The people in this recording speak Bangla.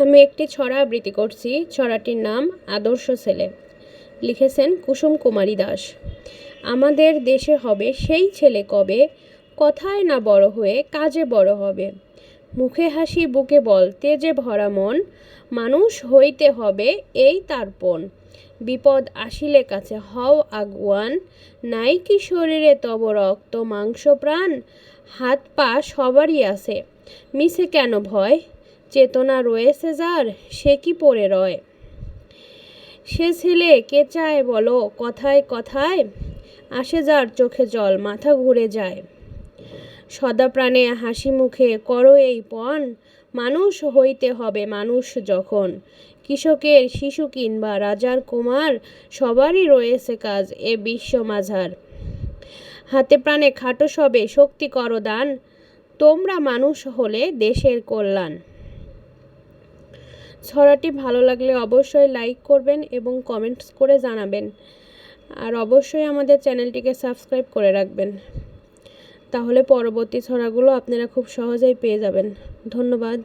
আমি একটি ছড়া আবৃত্তি করছি। ছড়াটির নাম আদর্শ ছেলে। লিখেছেন কুসুম কুমারী দাস। আমাদের দেশে হবে সেই ছেলে কবে, কথায় না বড় হয়ে কাজে বড় হবে। মুখে হাসি বুকে বল তেজে ভরা মন, মানুষ হইতে হবে এই তার পণ। বিপদ আসিলে কাছে হও আগুয়ান, নাই কি শরীরে তব রক্ত মাংস প্রাণ। হাত পা সবারই আছে, মিছে কেন ভয়, চেতনা রয়েছে যার সে কি পড়ে রয়। সে ছেলে কে চায় বলো কথায় কথায়, আসে যার চোখে জল মাথা ঘুরে যায়। সদা প্রাণে হাসি মুখে করো এই পণ, মানুষ হইতে হবে মানুষ যখন। কৃষকের শিশু কিংবা রাজার কুমার, সবারই রয়েছে কাজ এ বিশ্ব মাঝার। হাতে প্রাণে খাটো সবে শক্তি করো দান, তোমরা মানুষ হলে দেশের কল্যাণ। ছড়াটি ভালো লাগলে অবশ্যই লাইক করবেন এবং কমেন্টস করে জানাবেন। আর অবশ্যই আমাদের চ্যানেলটিকে সাবস্ক্রাইব করে রাখবেন, তাহলে পরবর্তী ছড়াগুলো আপনারা খুব সহজেই পেয়ে যাবেন। ধন্যবাদ।